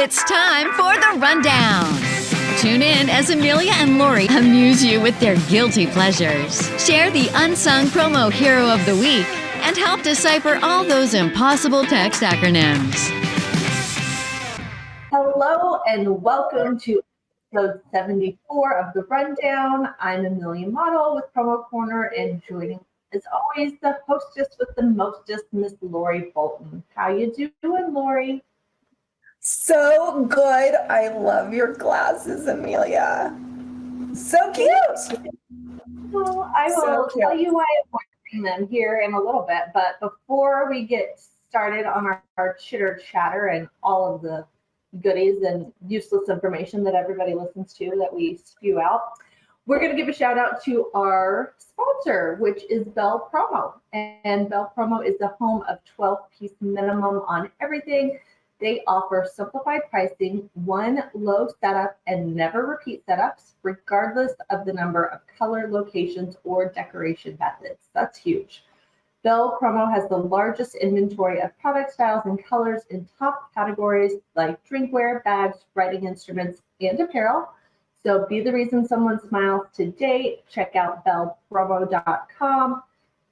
It's time for the rundown. Tune in as Amelia and Lori amuse you with their guilty pleasures, share the unsung promo hero of the week, and help decipher all those impossible text acronyms. Hello and welcome to episode 74 of The Rundown. I'm Amelia and Madl with Promo Corner, and joining as always the hostess with the mostest, Miss Lori Bolton. How you doing, Lori? So good. I love your glasses, Amelia. So cute. Well, I will tell you why I'm wearing them here in a little bit, but before we get started on our chitter chatter and all of the goodies and useless information that everybody listens to that we spew out, we're going to give a shout out to our sponsor, which is BEL Promo. And BEL Promo is the home of 12-piece minimum on everything. They offer simplified pricing, one low setup, and never repeat setups, regardless of the number of color, locations, or decoration methods. That's huge. BEL Promo has the largest inventory of product styles and colors in top categories like drinkware, bags, writing instruments, and apparel. So be the reason someone smiles today. Check out belpromo.com.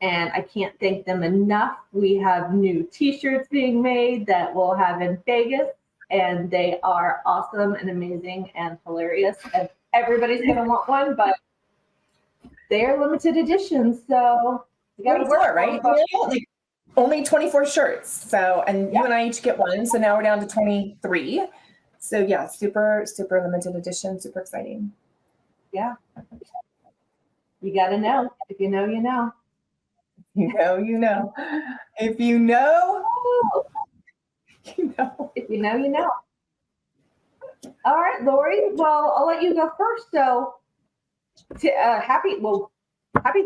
And I can't thank them enough. We have new t-shirts being made that we'll have in Vegas, and they are awesome and amazing and hilarious. And everybody's going to want one, but they are limited editions. So you got to work, right? Like only 24 shirts. So, and you and I each get one. So now we're down to 23. So yeah, super, super limited edition, super exciting. Yeah. You got to know. If you know, you know. You know, you know. If you know, you know. If you know, you know. All right, Lori. Well, I'll let you go first. So, happy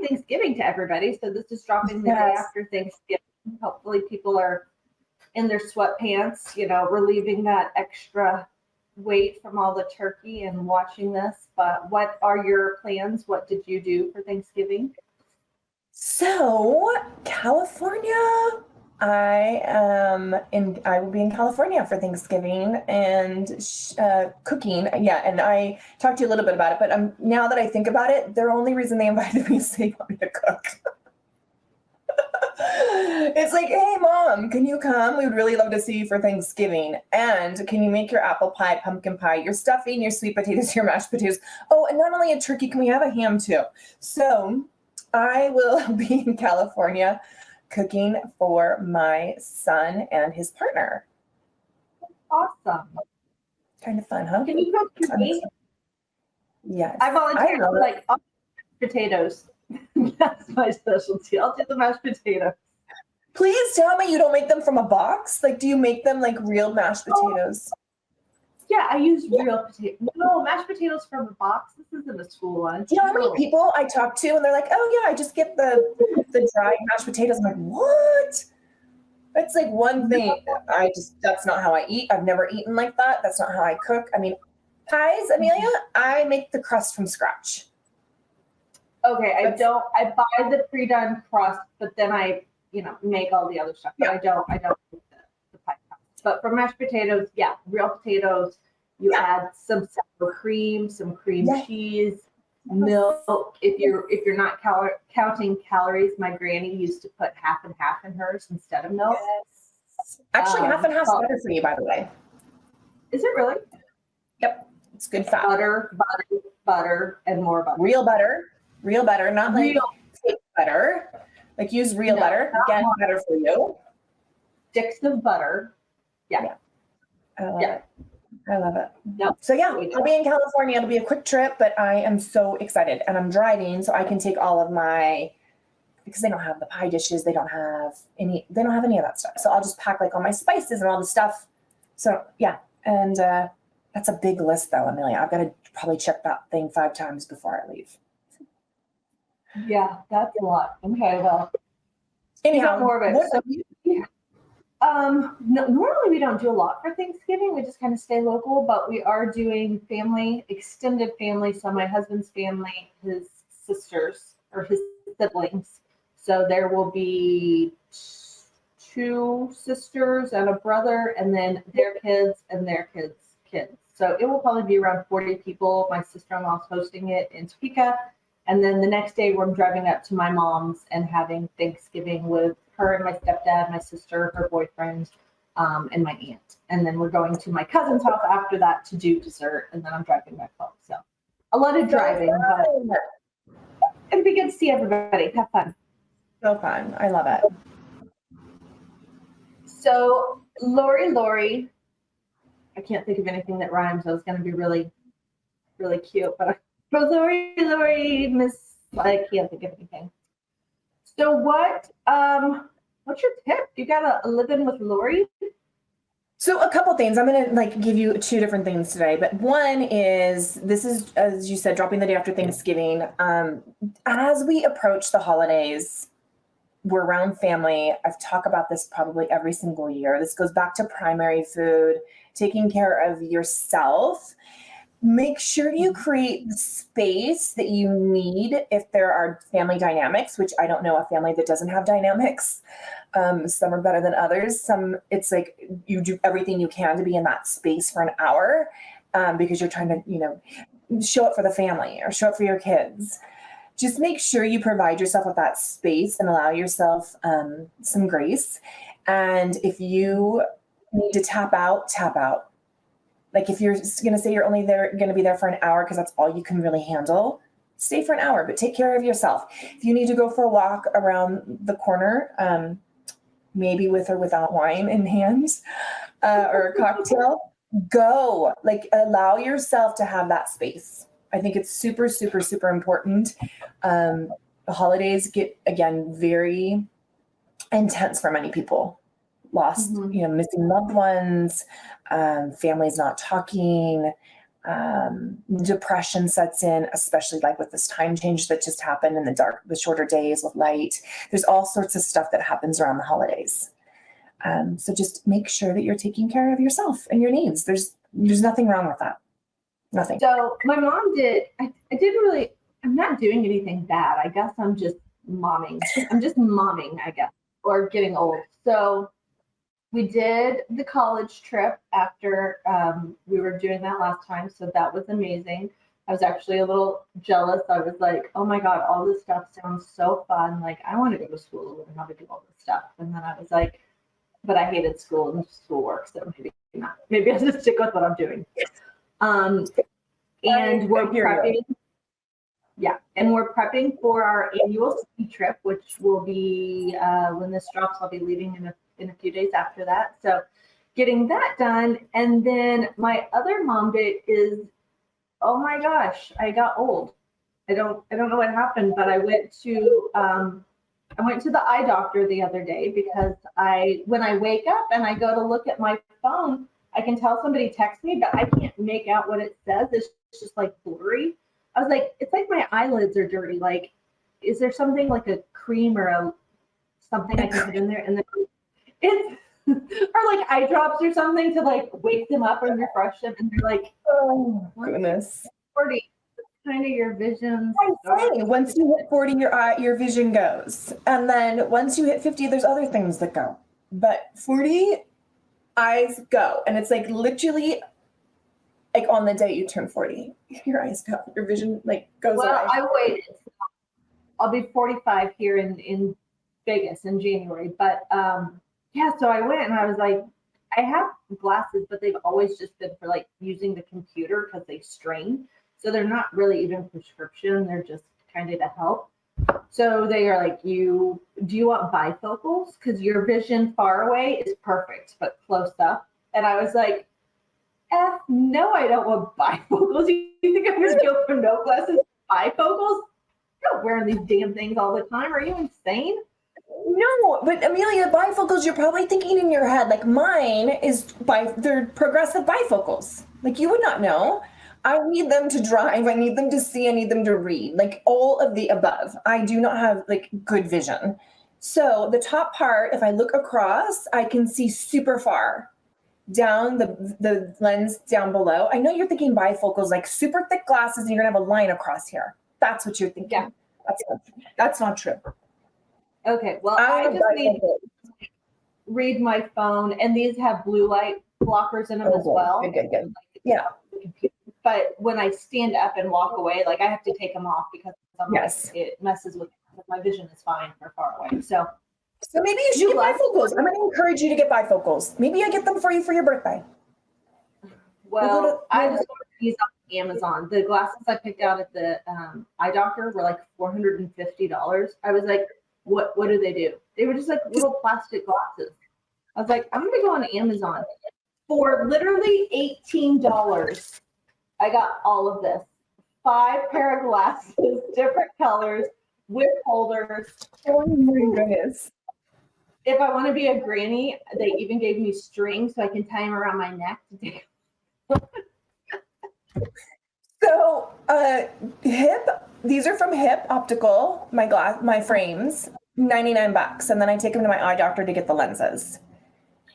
Thanksgiving to everybody. So this is dropping the day after Thanksgiving. Hopefully, people are in their sweatpants, relieving that extra weight from all the turkey and watching this. But what are your plans? What did you do for Thanksgiving? So, California, I will be in California for Thanksgiving and cooking. Yeah, and I talked to you a little bit about it, but now that I think about it, the only reason they invited me is they want me to cook. It's like, hey, Mom, can you come? We would really love to see you for Thanksgiving. And can you make your apple pie, pumpkin pie, your stuffing, your sweet potatoes, your mashed potatoes? Oh, and not only a turkey, can we have a ham too? So I will be in California cooking for my son and his partner. Awesome. Kind of fun, huh? Can you cook for me? Yes. I volunteer for potatoes. That's my specialty. I'll do the mashed potatoes. Please tell me you don't make them from a box. Like, do you make them like real mashed potatoes? Yeah, I use real potatoes. No, mashed potatoes from a box. This isn't a school lunch. Do you know how many people I talk to and they're like, oh yeah, I just get the dried mashed potatoes. I'm like, what? That's like one thing. That's not how I eat. I've never eaten like that. That's not how I cook. I mean, pies, Amelia, I make the crust from scratch. Okay, I buy the pre-done crust, but then I, make all the other stuff. But I don't make the pie crust. But for mashed potatoes, yeah, real potatoes. You add some sour cream, some cream cheese, milk. If you're not counting calories, my granny used to put half and half in hers instead of milk. Yes. Actually, half and half is better for you, by the way. Is it really? Yep, it's good fat. Butter, and more butter. Real butter, not like fake butter. Like use real butter. Again, better for you. Sticks of butter. Yeah. I love it. Yep. So yeah, I'll be in California. It'll be a quick trip, but I am so excited. And I'm driving, so I can take all of because they don't have the pie dishes. They don't have any of that stuff. So I'll just pack like all my spices and all the stuff. So yeah. And that's a big list though, Amelia. I've got to probably check that thing 5 times before I leave. Yeah, that's a lot. Okay, well. Anyhow, more of it. Normally we don't do a lot for Thanksgiving. We just kind of stay local, but we are doing extended family. So my husband's family, his sisters or his siblings. So there will be 2 sisters and a brother, and then their kids and their kids' kids. So it will probably be around 40 people. My sister-in-law is hosting it in Topeka. And then the next day we're driving up to my mom's and having Thanksgiving with her and my stepdad, my sister, her boyfriend, and my aunt. And then we're going to my cousin's house after that to do dessert. And then I'm driving back home. So a lot of driving, but it'll be good to see everybody. Have fun. So fun. I love it. So Lori, I can't think of anything that rhymes. I was going to be really, really cute, but Lori, Miss, I can't think of anything. So what's your tip? You got a living with Lori? So a couple things. I'm going to give you 2 different things today, but one is, this is, as you said, dropping the day after Thanksgiving. As we approach the holidays, we're around family. I've talked about this probably every single year. This goes back to primary food, taking care of yourself. Make sure you create the space that you need if there are family dynamics, which I don't know a family that doesn't have dynamics. Some are better than others. Some, it's like you do everything you can to be in that space for an hour because you're trying to, show up for the family or show up for your kids. Just make sure you provide yourself with that space and allow yourself some grace. And if you need to tap out, tap out. Like if you're going to say you're only going to be there for an hour because that's all you can really handle, stay for an hour, but take care of yourself. If you need to go for a walk around the corner, maybe with or without wine in hand or a cocktail, go. Allow yourself to have that space. I think it's super, super, super important. The holidays get, again, very intense for many people. Lost, missing loved ones, families not talking, depression sets in, especially with this time change that just happened in the shorter days with light. There's all sorts of stuff that happens around the holidays. So just make sure that you're taking care of yourself and your needs. There's nothing wrong with that. Nothing. So my mom did, I'm not doing anything bad. I guess I'm just momming. I guess, or getting old. So we did the college trip after we were doing that last time. So that was amazing. I was actually a little jealous. I was like, oh my God, all this stuff sounds so fun. I want to go to school and learn how to do all this stuff. And then I was like, but I hated school and schoolwork. So maybe not. Maybe I'll just stick with what I'm doing. And we're prepping. Yeah. And we're prepping for our annual ski trip, which will be, when this drops, I'll be leaving in a few days after that. So getting that done. And then my other mom bit is, oh my gosh, I got old. I don't know what happened, but I went to the eye doctor the other day because when I wake up and I go to look at my phone, I can tell somebody texted me, but I can't make out what it says. It's just blurry. I was like, it's like my eyelids are dirty. Is there something like a cream or something I can put in there? And then it's or eye drops or something to wake them up and refresh them. And they're like, oh goodness, 40, kind of your vision. Once you hit 40, your vision goes, and then once you hit 50, there's other things that go. But 40, eyes go, and it's literally. On the day you turn 40, your eyes go, your vision goes away. Well, I waited. I'll be 45 here in Vegas in January. But so I went and I was like, I have glasses, but they've always just been for using the computer because they strain. So they're not really even prescription. They're just kind of to help. So they are like, do you want bifocals? Because your vision far away is perfect, but close up. And I was like, no, I don't want bifocals. You think I'm going to go from no glasses to bifocals? I'm not wearing these damn things all the time. Are you insane? No, but Amelia, bifocals, you're probably thinking in your head, mine is they're progressive bifocals. You would not know. I need them to drive. I need them to see. I need them to read. All of the above. I do not have good vision. So the top part, if I look across, I can see super far. Down the lens down below. I know you're thinking bifocals, super thick glasses, and you're gonna have a line across here. That's what you're thinking. Yeah. That's not true. Okay. Well, I just need read my phone, and these have blue light blockers in them as well. Good. Yeah. But when I stand up and walk away, like I have to take them off because Yes. it messes with my vision is fine for far away. So maybe you should get bifocals. I'm going to encourage you to get bifocals. Maybe I get them for you for your birthday. Well, I just ordered these on Amazon. The glasses I picked out at the eye doctor were like $450. I was like, what do they do? They were just like little plastic glasses. I was like, I'm going to go on Amazon. For literally $18, I got all of this. 5 pair of glasses, different colors, with holders. Oh my goodness. If I want to be a granny, they even gave me strings so I can tie them around my neck. So, these are from Hip Optical, my frames, $99. And then I take them to my eye doctor to get the lenses.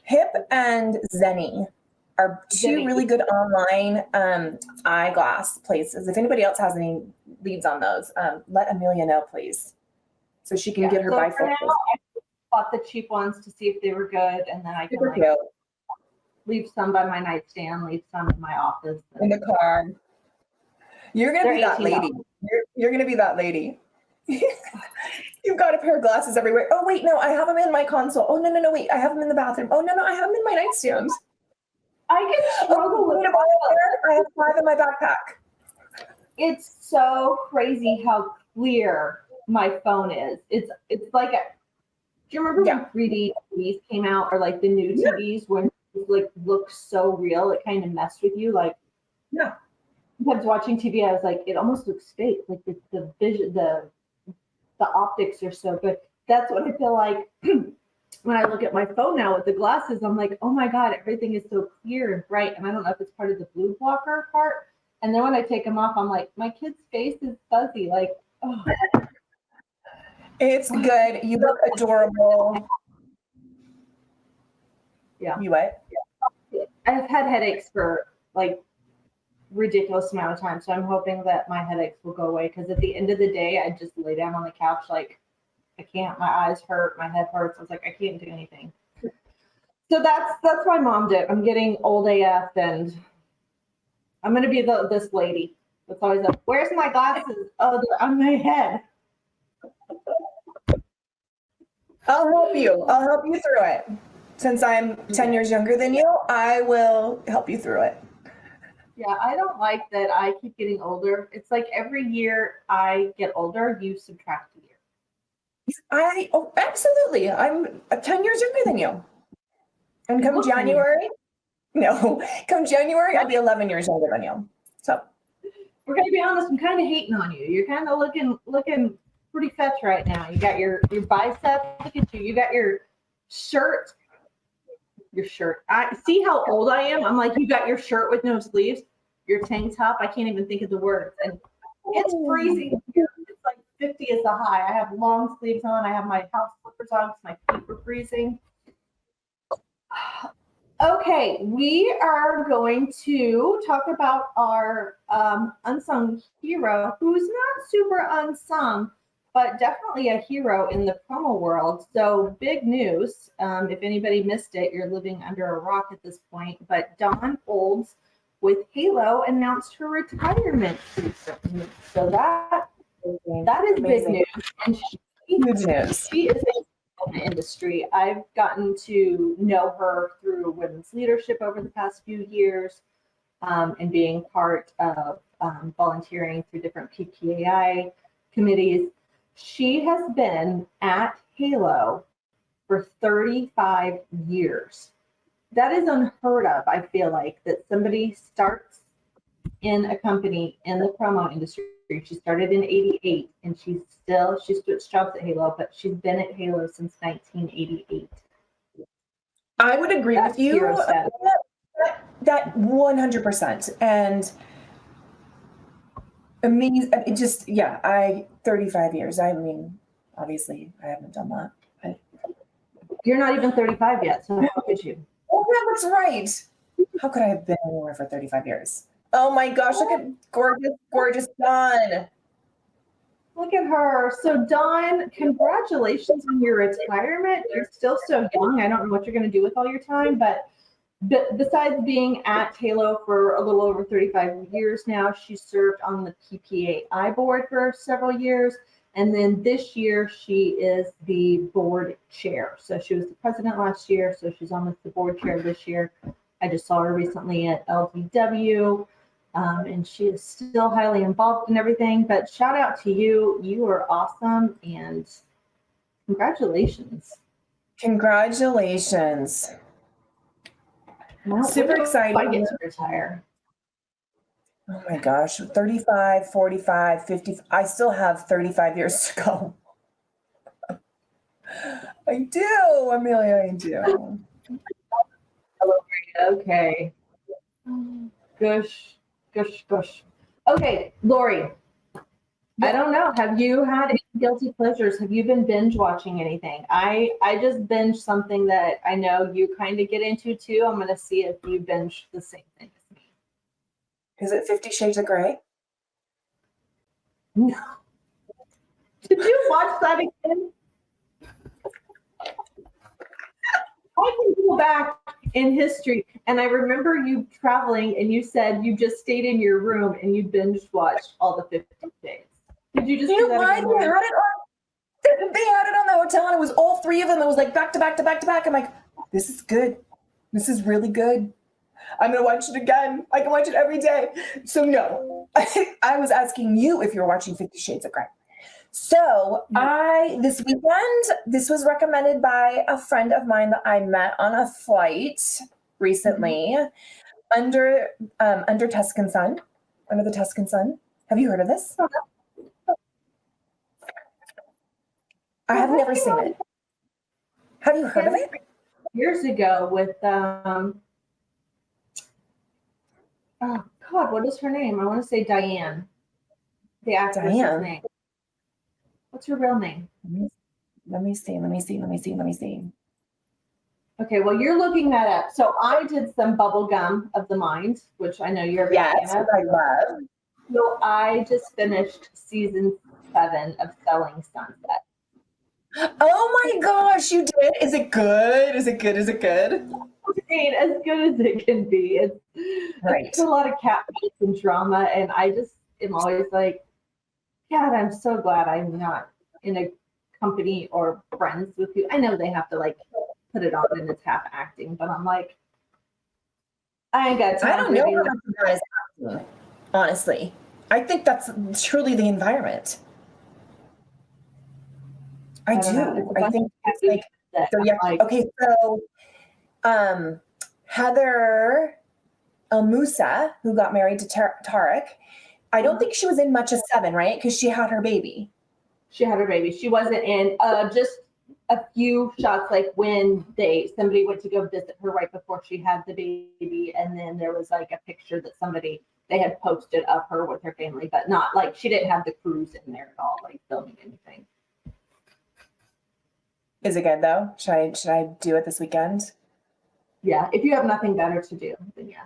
Hip and Zenni are two really good online eyeglass places. If anybody else has any leads on those, let Amelia know, please, so she can get her bifocals. I bought the cheap ones to see if they were good, and then I can leave some by my nightstand, leave some in my office, in the car. You're gonna be that lady. You're gonna be that lady. You've got a pair of glasses everywhere. Oh wait, no, I have them in my console. Oh no, wait, I have them in the bathroom. Oh no, I have them in my nightstand. I can struggle with it. I have 5 in my backpack. It's so crazy how clear my phone is. It's like do you remember when 3D TVs came out, or like the new TVs when it like looked so real, it kind of messed with you? Like, sometimes watching TV, I was like, it almost looks fake. Like the vision, the optics are so good. That's what I feel like when I look at my phone now with the glasses. I'm like, oh my God, everything is so clear and bright. And I don't know if it's part of the blue blocker part. And then when I take them off, I'm like, my kid's face is fuzzy. Like, oh. It's good. You look adorable. Yeah. You what? I've had headaches for like ridiculous amount of time. So I'm hoping that my headaches will go away, because at the end of the day, I just lay down on the couch like, I can't. My eyes hurt. My head hurts. I was like, I can't do anything. So that's my mom did. I'm getting old AF, and I'm gonna be this lady that's always like, where's my glasses? Oh, they're on my head. I'll help you. I'll help you through it. Since I'm 10 years younger than you, I will help you through it. Yeah, I don't like that I keep getting older. It's like every year I get older, you subtract a year. Absolutely. I'm 10 years younger than you. And come January, I'll be 11 years younger than you. So we're gonna be honest, I'm kind of hating on you. You're kind of looking pretty fetch right now. You got your biceps. Look at you. You got your shirt. I see how old I am. I'm like, you got your shirt with no sleeves, your tank top. I can't even think of the words. And it's freezing here. It's like 50 is the high. I have long sleeves on. I have my house slippers on because my feet were freezing. Okay, we are going to talk about our unsung hero, who's not super unsung, but definitely a hero in the promo world. So big news. If anybody missed it, you're living under a rock at this point. But Dawn Olds with Halo announced her retirement recently. So that is big news. And she is in the industry. I've gotten to know her through women's leadership over the past few years, and being part of volunteering through different PPAI committees. She has been at Halo for 35 years. That is unheard of, I feel like, that somebody starts in a company in the promo industry. She started in 88, and she switched jobs at Halo, but she's been at Halo since 1988. I would agree with you. That 100%. And amazing. It just, 35 years. I mean, obviously I haven't done that. You're not even 35 yet, so how could you? Oh, yeah, that's right. How could I have been anywhere for 35 years? Oh my gosh, look at gorgeous Dawn. Look at her. So, Dawn, congratulations on your retirement. You're still so young. I don't know what you're going to do with all your time, but besides being at Halo for a little over 35 years now, she served on the PPAI board for several years. And then this year, she is the board chair. So she was the president last year, so she's on the board chair this year. I just saw her recently at LDW. And she is still highly involved in everything. But shout out to you. You are awesome. And congratulations. Congratulations. Now, Super excited. I get to retire. Oh my gosh. 35, 45, 50. I still have 35 years to go. I do, Amelia. I do. Okay. Gush. Okay, Lori. I don't know. Have you had any guilty pleasures? Have you been binge watching anything? I just binged something that I know you kind of get into too. I'm going to see if you binge the same thing as me. Is it 50 Shades of Grey? No. Did you watch that again? I can go back in history, and I remember you traveling, and you said you just stayed in your room and you binge watched all the 50 Shades. Did you just do that again? They had it on the hotel, and it was all three of them. It was like back to back to back to back. I'm like, this is good. This is really good. I'm going to watch it again. I can watch it every day. So no, I was asking you if you're watching 50 Shades of Grey. So this weekend, this was recommended by a friend of mine that I met on a flight recently, under Tuscan Sun, Under the Tuscan Sun. Have you heard of this? I have never seen it. Have you heard of it? Years ago with oh God, what is her name? I want to say Diane. The actress's name. What's her real name? Let me see. Okay, well, you're looking that up. So I did some bubble gum of the mind, which I know you're a big fan of. I love. So I just finished season 7 of Selling Sunset. Oh my gosh, you did? Is it good? Is it good? I mean, as good as it can be. It's a lot of catfights and drama, and I just am always like, God, I'm so glad I'm not in a company or friends with you. I know they have to like put it on and it's half acting, but I'm like, I ain't got time. I don't know how much of that is acting, honestly. I think that's truly the environment. I do. I think it's like, so yeah. Okay, so Heather El Moussa, who got married to Tarek, I don't think she was in much of 7, right? Because she had her baby. She wasn't in just a few shots, like when somebody went to go visit her right before she had the baby, and then there was like a picture that they had posted of her with her family, but not like she didn't have the crews in there at all, like filming anything. Is it good though? Should I do it this weekend? Yeah, if you have nothing better to do, then yeah.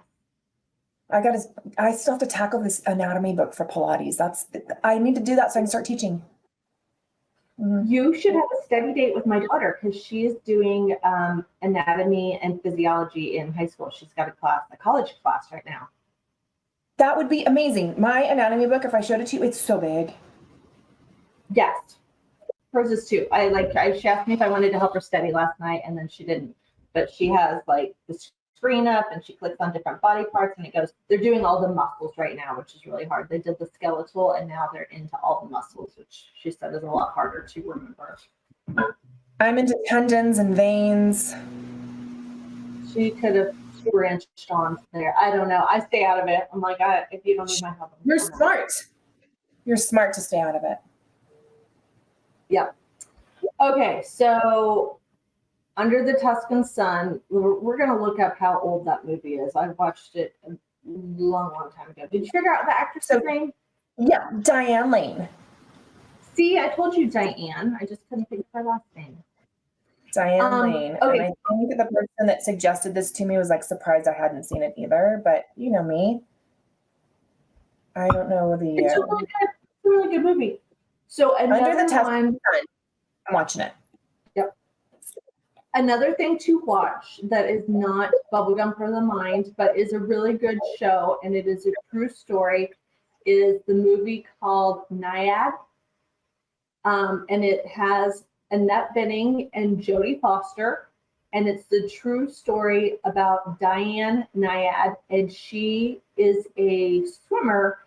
I still have to tackle this anatomy book for Pilates. I need to do that so I can start teaching. Mm-hmm. You should have a study date with my daughter because she is doing anatomy and physiology in high school. She's got a college class right now. That would be amazing. My anatomy book, if I showed it to you, it's so big. Yes. Hers is too. She asked me if I wanted to help her study last night, and then she didn't. But she has like the screen up, and she clicks on different body parts, and it goes. They're doing all the muscles right now, which is really hard. They did the skeletal, and now they're into all the muscles, which she said is a lot harder to remember. I'm into tendons and veins. She could have branched on there. I don't know. I stay out of it. I'm like, if you don't need my help, you're smart. You're smart to stay out of it. Yep. Okay, so Under the Tuscan Sun, we're going to look up how old that movie is. I watched it a long time ago. Did you figure out the actress's name? Yeah, Diane Lane. See, I told you Diane. I just couldn't think of her last name. Diane Lane. Okay. And I think the person that suggested this to me was like surprised I hadn't seen it either, but you know me. I don't know the... It's a really good movie. So Under another the Test. one, I'm watching it. yep. Another thing to watch that is not bubblegum for the mind, but is a really good show, and it is a true story, is the movie called Nyad. And it has Annette Bening and Jodie Foster. And it's the true story about Diane Nyad. And she is a swimmer.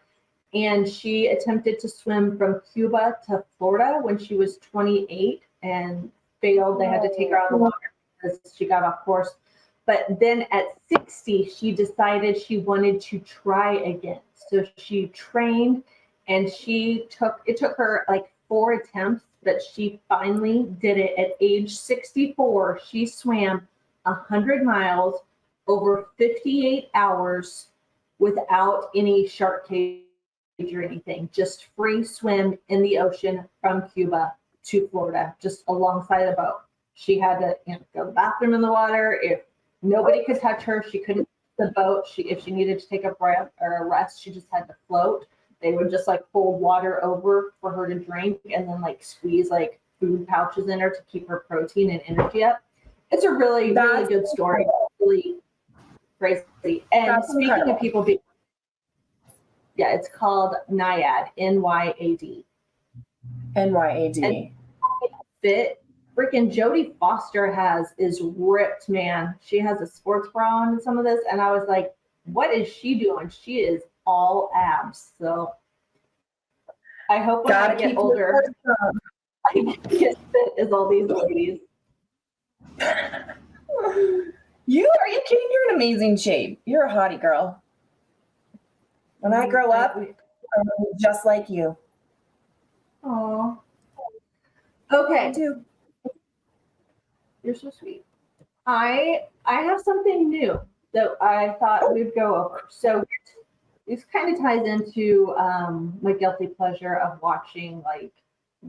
And she attempted to swim from Cuba to Florida when she was 28 and failed. They had to take her out of the water because she got off course. But then at 60, she decided she wanted to try again. So she trained, and it took her like 4 attempts, but she finally did it at age 64. She swam 100 miles over 58 hours without any shark cage or anything, just free swim in the ocean from Cuba to Florida, just alongside the boat. She had to go to the bathroom in the water. If nobody could touch her, she couldn't the boat. If she needed to take a breath or a rest, she just had to float. They would just like hold water over for her to drink, and then like squeeze like food pouches in her to keep her protein and energy up. It's a really good story. Really crazy. And speaking of people being, yeah, it's called Nyad, Nyad. NYAD. And fit. Freaking Jodie Foster is ripped, man. She has a sports bra on in some of this, and I was like, what is she doing? She is all abs. So I hope when I get older, I get as fit as all these ladies. Are you kidding? You're in amazing shape. You're a hottie girl. When I grow up, I'm just like you. Oh. Okay. I do. You're so sweet. I have something new that I thought we'd go over. So this kind of ties into my guilty pleasure of watching like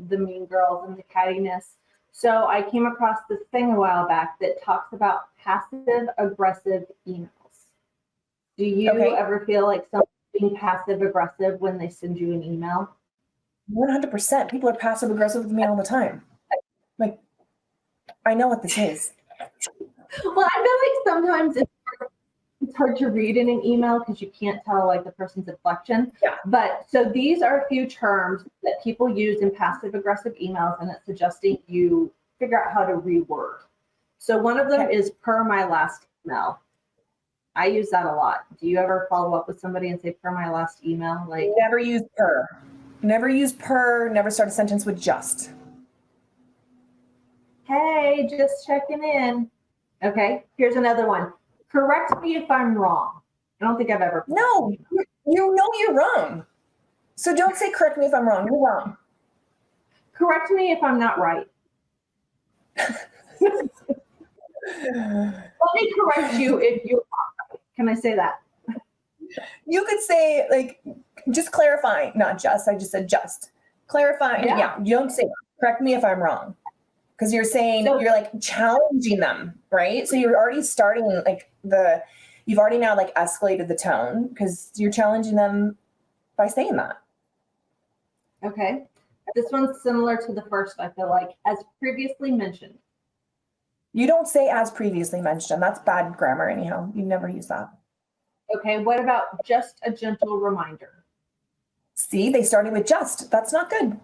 the Mean Girls and the cattiness. So I came across this thing a while back that talks about passive aggressive emails. Do you ever feel like someone's being passive aggressive when they send you an email? 100%. People are passive aggressive with me all the time. Like, I know what this is. Well, I feel like sometimes it's hard to read in an email because you can't tell like the person's inflection. Yeah. But so these are a few terms that people use in passive aggressive emails, and it's suggesting you figure out how to reword. So one of them is per my last email. I use that a lot. Do you ever follow up with somebody and say per my last email? Like never use per. Never use per. Never start a sentence with just. Hey, just checking in. Okay, here's another one. Correct me if I'm wrong. I don't think I've ever. No, you know you're wrong. So don't say correct me if I'm wrong. You're wrong. Correct me if I'm not right. Let me correct you if you're wrong. Can I say that? You could say like, just clarifying, not just. I just said just. Clarifying. Yeah, you don't say correct me if I'm wrong. Because you're saying, you're like challenging them, right? So you're already starting like you've already now like escalated the tone because you're challenging them by saying that. Okay. This one's similar to the first, I feel like, as previously mentioned. You don't say as previously mentioned. That's bad grammar anyhow. You never use that. Okay, what about just a gentle reminder? See, they started with just. That's not good.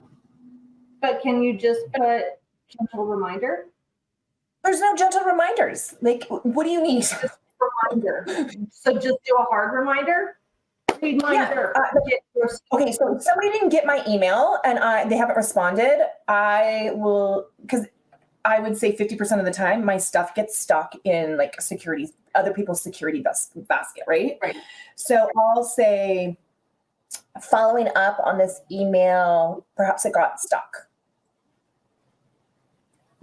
But can you just put gentle reminder? There's no gentle reminders. Like, what do you need? Just reminder. So just do a hard reminder? Reminder. Okay, so if somebody didn't get my email and they haven't responded, I will, because I would say 50% of the time my stuff gets stuck in like other people's security basket, right? Right. So I'll say, following up on this email, perhaps it got stuck.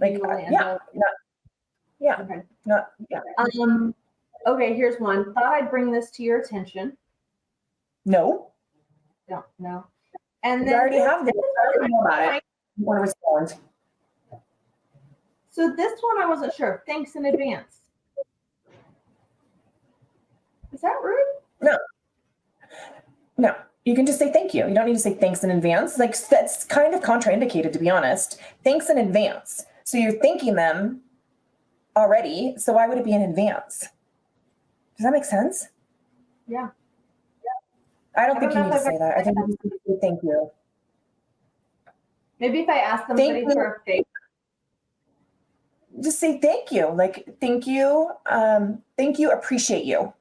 Like, Okay, here's one. Thought I'd bring this to your attention. No. No. And then you already have this. I already know about it. You want to respond. So this one I wasn't sure. Thanks in advance. Is that rude? No. You can just say thank you. You don't need to say thanks in advance. Like, that's kind of contraindicated, to be honest. Thanks in advance. So you're thanking them already. So why would it be in advance? Does that make sense? Yeah. I don't think you need to say that. I think you need to say thank you. Maybe if I ask somebody for a favor. Just say thank you. Like, thank you, appreciate you.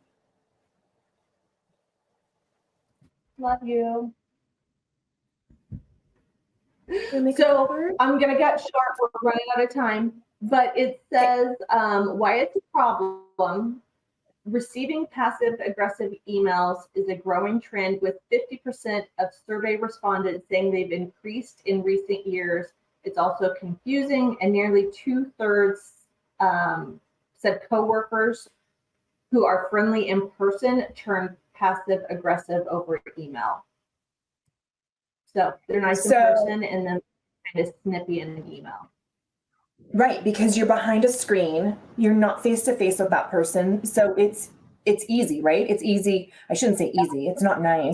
Love you. So I'm gonna get sharp. We're running out of time, but it says why it's a problem. Receiving passive aggressive emails is a growing trend, with 50% of survey respondents saying they've increased in recent years. It's also confusing, and nearly 2/3 said coworkers who are friendly in person turn passive aggressive over email. So they're nice in person and then kind of snippy in an email. Right, because you're behind a screen, you're not face to face with that person. So it's easy, right? It's easy. I shouldn't say easy. It's not nice,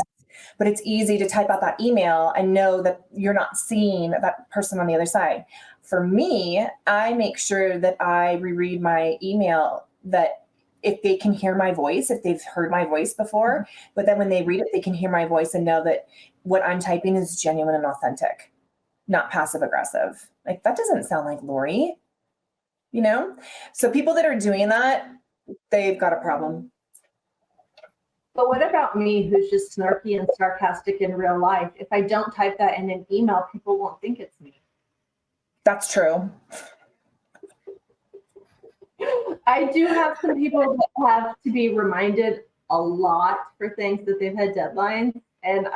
but it's easy to type out that email and know that you're not seeing that person on the other side. For me, I make sure that I reread my email, that if they can hear my voice, if they've heard my voice before, but then when they read it, they can hear my voice and know that what I'm typing is genuine and authentic, not passive aggressive. Like, that doesn't sound like Lori, you know? So people that are doing that, they've got a problem. But what about me, who's just snarky and sarcastic in real life? If I don't type that in an email, people won't think it's me. That's true. I do have some people that have to be reminded a lot for things that they've had deadlines. And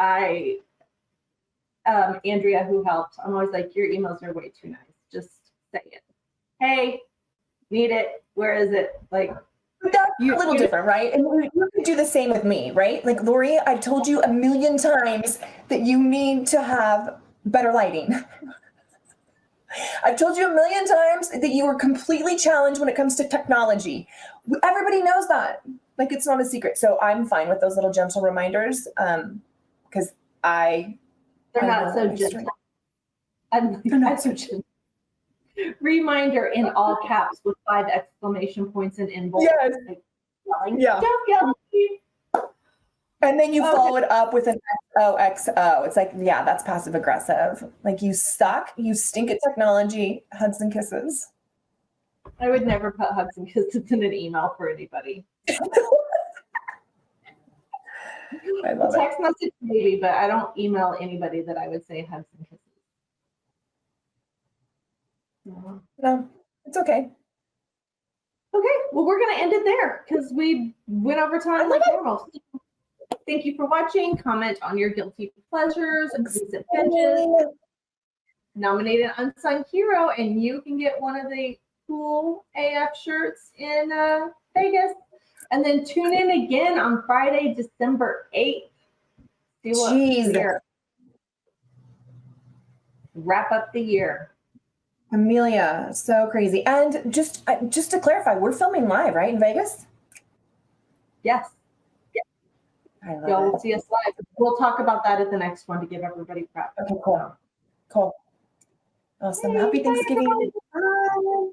Andrea, who helped, I'm always like, your emails are way too nice. Just say it. Hey, need it. Where is it? Like, but that's a little different, right? And you could do the same with me, right? Like, Lori, I've told you a million times that you need to have better lighting. I've told you a million times that you are completely challenged when it comes to technology. Everybody knows that. Like, it's not a secret. So I'm fine with those little gentle reminders, because they're not so gentle. They're not so gentle. Reminder in all caps with 5 exclamation points and in bold. Yes. Yeah. Don't yell at me. And then you follow it up with an XOXO. It's like, yeah, that's passive aggressive. Like, you suck, you stink at technology, hugs and kisses. I would never put hugs and kisses in an email for anybody. I love text message maybe, but I don't email anybody that I would say hugs and kisses. No, it's okay. Okay, well, we're going to end it there because we went over time like normal. Thank you for watching. Comment on your guilty pleasures, recent binges, nominate an unsung hero, and you can get one of the cool AF shirts in Vegas. And then tune in again on Friday, December 8th. See what year. Wrap up the year. Amelia, so crazy. And just to clarify, we're filming live, right, in Vegas? Yes. I love Y'all will see us live. We'll talk about that at the next one to give everybody prep. Okay, cool. Cool. Awesome. Happy Thanksgiving. Bye.